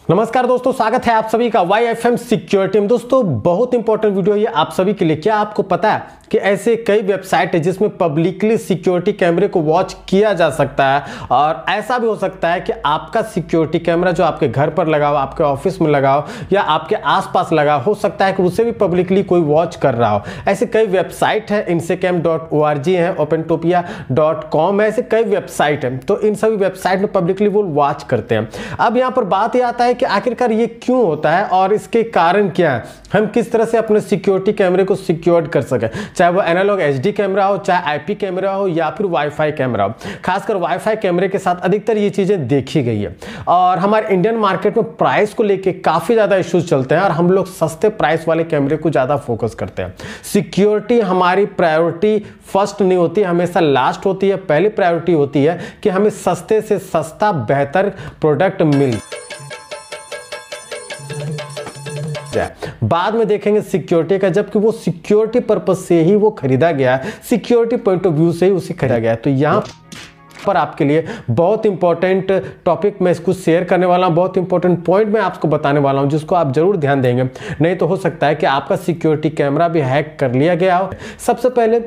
नमस्कार दोस्तों, स्वागत है आप सभी का YFM सिक्योरिटी में। दोस्तों बहुत इंपॉर्टेंट वीडियो ये आप सभी के लिए। क्या आपको पता है कि ऐसे कई वेबसाइट है जिसमें पब्लिकली सिक्योरिटी कैमरे को वॉच किया जा सकता है, और ऐसा भी हो सकता है कि आपका सिक्योरिटी कैमरा जो आपके घर पर लगा हो, आपके ऑफिस में लगा हो या आपके आसपास लगा हो सकता है कि उसे भी पब्लिकली कोई वॉच कर रहा हो। ऐसे कई वेबसाइट है, insecam.org है, opentopia.com है, ऐसे कई वेबसाइट है। तो इन सभी वेबसाइट में पब्लिकली वो वॉच करते हैं। अब यहाँ पर बात यह आता है कि आखिरकार ये क्यों होता है और इसके कारण क्या है, हम किस तरह से अपने सिक्योरिटी कैमरे को सिक्योर्ड कर सकें, चाहे वो एनालॉग HD कैमरा हो, चाहे आईपी कैमरा हो या फिर वाईफाई कैमरा हो। खासकर वाईफाई कैमरे के साथ अधिकतर ये चीजें देखी गई है। और हमारे इंडियन मार्केट में प्राइस को लेके काफी ज्यादा इश्यूज चलते हैं और हम लोग सस्ते प्राइस वाले कैमरे को ज्यादा फोकस करते हैं। सिक्योरिटी हमारी प्रायोरिटी फर्स्ट नहीं होती, हमेशा लास्ट होती है। पहली प्रायोरिटी होती है कि हमें सस्ते से सस्ता बेहतर प्रोडक्ट मिले, बाद में देखेंगे सिक्योरिटी का, जबकि वो सिक्योरिटी पर्पस से ही वो खरीदा गया है, सिक्योरिटी पॉइंट ऑफ व्यू से ही उसे खरीदा गया है। तो यहाँ पर आपके लिए बहुत इंपॉर्टेंट टॉपिक मैं इसको शेयर करने वाला हूं, बहुत इंपॉर्टेंट पॉइंट मैं आपको बताने वाला हूं जिसको आप जरूर ध्यान देंगे, नहीं तो हो सकता है कि आपका सिक्योरिटी कैमरा भी हैक कर लिया गया हो। सबसे पहले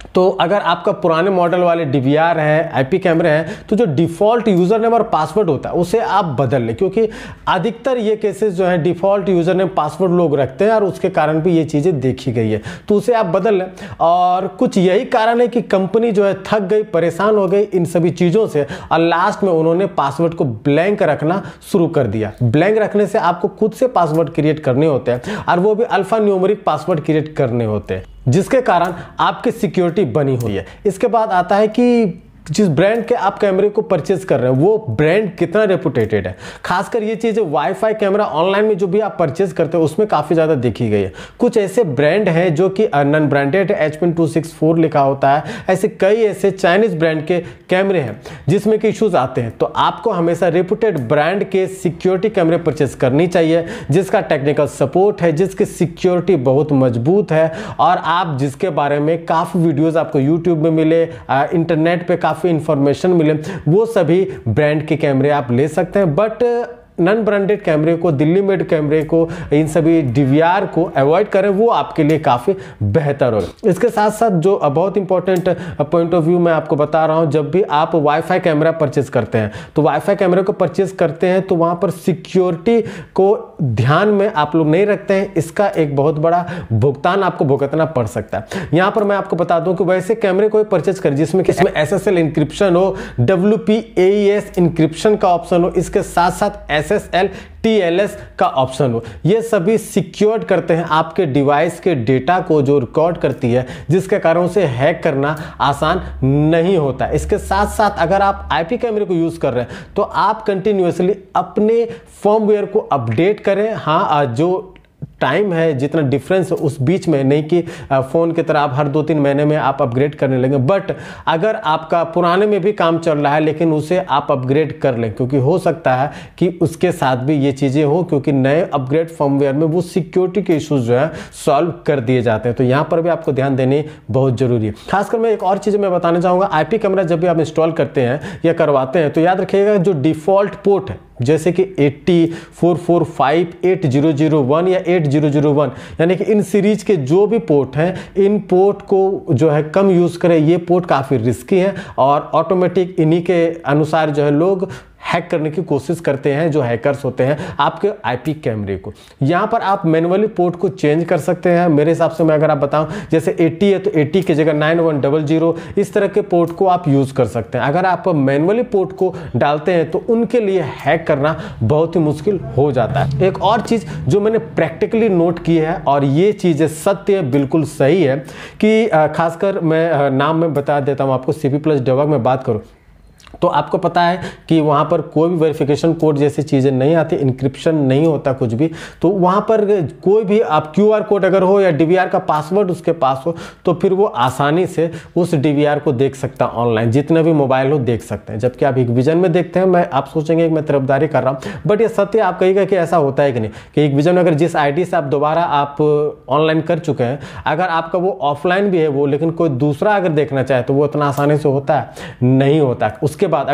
तो अगर आपका पुराने मॉडल वाले DVR है, IP कैमरे हैं, तो जो डिफॉल्ट यूजर नेम और पासवर्ड होता है उसे आप बदल लें, क्योंकि अधिकतर ये केसेस जो है डिफॉल्ट यूजर नेम पासवर्ड लोग रखते हैं और उसके कारण भी ये चीजें देखी गई है, तो उसे आप बदल लें। और कुछ यही कारण है कि कंपनी जो है थक गई, परेशान हो गई इन सभी चीजों से, और लास्ट में उन्होंने पासवर्ड को ब्लैंक रखना शुरू कर दिया। ब्लैंक रखने से आपको खुद से पासवर्ड क्रिएट करने होते हैं, और वो भी अल्फा न्यूमेरिक पासवर्ड क्रिएट करने होते हैं, जिसके कारण आपकी सिक्योरिटी बनी हुई है। इसके बाद आता है कि जिस ब्रांड के आप कैमरे को परचेज कर रहे हैं वो ब्रांड कितना रेपुटेटेड है। खासकर ये चीजें वाईफाई कैमरा ऑनलाइन में जो भी आप परचेज करते हो उसमें काफी ज्यादा देखी गई है। कुछ ऐसे ब्रांड हैं जो कि नॉन ब्रांडेड है, HPN264 लिखा होता है। ऐसे कई ऐसे चाइनीज ब्रांड के कैमरे हैं जिसमें कि इश्यूज आते हैं। तो आपको हमेशा रेपुटेड ब्रांड के सिक्योरिटी कैमरे परचेज करनी चाहिए, जिसका टेक्निकल सपोर्ट है, जिसकी सिक्योरिटी बहुत मजबूत है, और आप जिसके बारे में काफी वीडियोज आपको यूट्यूब में मिले, इंटरनेट पे काफी इंफॉर्मेशन मिले, वो सभी ब्रांड के कैमरे आप ले सकते हैं। बट नॉन ब्रांडेड कैमरे को, दिल्ली मेड कैमरे को, इन सभी DVR को अवॉइड करें, वो आपके लिए काफ़ी बेहतर होगा। इसके साथ साथ जो बहुत इंपॉर्टेंट पॉइंट ऑफ व्यू मैं आपको बता रहा हूं, जब भी आप वाईफाई कैमरा परचेज करते हैं तो वाईफाई कैमरे को परचेज करते हैं तो वहां पर सिक्योरिटी को ध्यान में आप लोग नहीं रखते हैं। इसका एक बहुत बड़ा भुगतान आपको भुगतना पड़ सकता है। यहां पर मैं आपको बता दूं कि वैसे कैमरे को परचेज करें जिसमें SSL इंक्रिप्शन हो, WPAES इंक्रिप्शन का ऑप्शन हो, इसके साथ साथ SSL TLS का ऑप्शन हो। ये सभी सिक्योर्ड करते हैं आपके डिवाइस के डेटा को, जो रिकॉर्ड करती है, जिसके कारण उसे हैक करना आसान नहीं होता। इसके साथ साथ अगर आप IP कैमरे को यूज कर रहे हैं तो आप कंटिन्यूअसली अपने फर्मवेयर को अपडेट करें। हाँ, जो टाइम है, जितना डिफरेंस है उस बीच में, नहीं कि फोन की तरह आप हर 2-3 महीने में आप अपग्रेड करने लगे। बट अगर आपका पुराने में भी काम चल रहा है लेकिन उसे आप अपग्रेड कर लें, क्योंकि हो सकता है कि उसके साथ भी ये चीजें हो, क्योंकि नए अपग्रेड फर्मवेयर में वो सिक्योरिटी के इश्यूज जो है सॉल्व कर दिए जाते हैं। तो यहाँ पर भी आपको ध्यान देने बहुत जरूरी है। खासकर मैं एक और चीज मैं बताना चाहूंगा, IP कैमरा जब भी आप इंस्टॉल करते हैं या करवाते हैं तो याद रखिएगा जो डिफॉल्ट पोर्ट है, जैसे कि 80, 445, 8001 या 8001, यानी कि इन सीरीज के जो भी पोर्ट हैं, इन पोर्ट को जो है कम यूज करें। ये पोर्ट काफी रिस्की है और ऑटोमेटिक इन्हीं के अनुसार जो है लोग हैक करने की कोशिश करते हैं, जो हैकर्स होते हैं आपके IP कैमरे को। यहाँ पर आप मैनुअली पोर्ट को चेंज कर सकते हैं। मेरे हिसाब से मैं अगर आप बताऊं, जैसे 80 है तो 80 की जगह 9100, इस तरह के पोर्ट को आप यूज कर सकते हैं। अगर आप मैनुअली पोर्ट को डालते हैं तो उनके लिए हैक करना बहुत ही मुश्किल हो जाता है। एक और चीज जो मैंने प्रैक्टिकली नोट की है, और ये चीज सत्य बिल्कुल सही है, कि खासकर मैं नाम में बता देता हूं आपको, CP+ डेवॉग में बात करूं तो आपको पता है कि वहाँ पर कोई भी वेरिफिकेशन कोड जैसी चीज़ें नहीं आती, इंक्रिप्शन नहीं होता कुछ भी। तो वहाँ पर कोई भी आप QR कोड अगर हो या DVR का पासवर्ड उसके पास हो तो फिर वो आसानी से उस DVR को देख सकता है ऑनलाइन, जितने भी मोबाइल हो देख सकते हैं। जबकि आप Hikvision में देखते हैं, मैं आप सोचेंगे कि मैं तरफदारी कर रहा हूँ, बट ये सत्य आप कहिएगा कि ऐसा होता है कि नहीं, कि Hikvision में अगर जिस ID से आप दोबारा आप ऑनलाइन कर चुके हैं, अगर आपका वो ऑफलाइन भी है वो, लेकिन कोई दूसरा अगर देखना चाहे तो वो इतना आसानी से होता है नहीं होता। उसके उसके बाद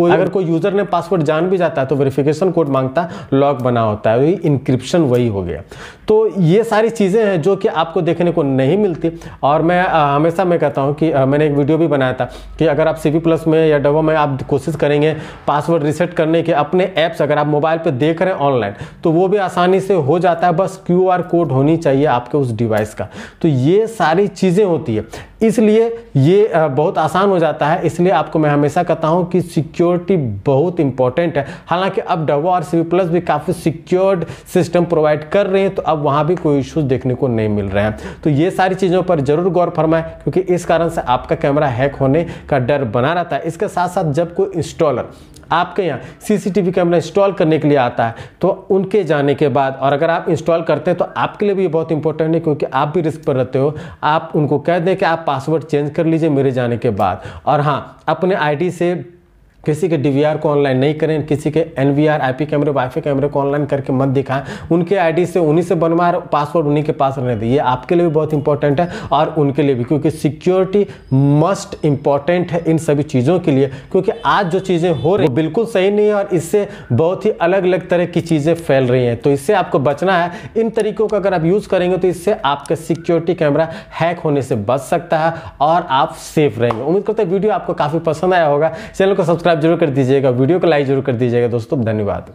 अगर कोई यूजर ने पासवर्ड जान भी जाता है तो वेरिफिकेशन कोड मांगता है, लॉक बना होता है, वही इंक्रिप्शन वही हो गया। तो ये सारी चीज़ें हैं जो कि आपको देखने को नहीं मिलती। और मैं हमेशा मैं कहता हूँ कि मैंने एक वीडियो भी बनाया था कि अगर आप CV+ में या डवा में आप कोशिश करेंगे पासवर्ड रीसेट करने के अपने ऐप्स अगर आप मोबाइल पे देख रहे हैं ऑनलाइन, तो वो भी आसानी से हो जाता है, बस QR कोड होनी चाहिए आपके उस डिवाइस का। तो ये सारी चीज़ें होती है, इसलिए ये बहुत आसान हो जाता है। इसलिए आपको मैं हमेशा कहता हूँ कि सिक्योरिटी बहुत इंपॉर्टेंट है। हालांकि अब डवा और CV+ भी काफ़ी सिक्योर्ड सिस्टम प्रोवाइड कर रहे हैं, तो अब वहाँ भी कोई इश्यूज देखने को नहीं मिल रहे हैं। तो ये सारी चीज़ों पर जरूर गौर फरमाएं, क्योंकि इस कारण से आपका कैमरा हैक होने का डर बना रहता है। इसके साथ साथ जब कोई इंस्टॉलर आपके यहाँ CCTV कैमरा इंस्टॉल करने के लिए आता है, तो उनके जाने के बाद और अगर आप इंस्टॉल करते हैं तो आपके लिए भी बहुत इंपॉर्टेंट है, क्योंकि आप भी रिस्क पर रहते हो। आप उनको कह दें कि आप पासवर्ड चेंज कर लीजिए मेरे जाने के बाद। और हाँ, अपने ID से किसी के DVR को ऑनलाइन नहीं करें, किसी के NVR IP कैमरे वाईफाई कैमरे को ऑनलाइन करके मत दिखाएं। उनके ID से उन्हीं से बनवाए, पासवर्ड उन्हीं के पास रहने दें। ये आपके लिए भी बहुत इंपॉर्टेंट है और उनके लिए भी, क्योंकि सिक्योरिटी मस्ट इंपॉर्टेंट है इन सभी चीज़ों के लिए। क्योंकि आज जो चीज़ें हो रही है वो बिल्कुल सही नहीं है और इससे बहुत ही अलग अलग तरह की चीज़ें फैल रही हैं। तो इससे आपको बचना है। इन तरीकों का अगर आप यूज़ करेंगे तो इससे आपका सिक्योरिटी कैमरा हैक होने से बच सकता है और आप सेफ रहेंगे। उम्मीद करते हैं वीडियो आपको काफ़ी पसंद आया होगा। चैनल को सब्सक्राइब जरूर कर दीजिएगा, वीडियो को लाइक जरूर कर दीजिएगा दोस्तों। धन्यवाद।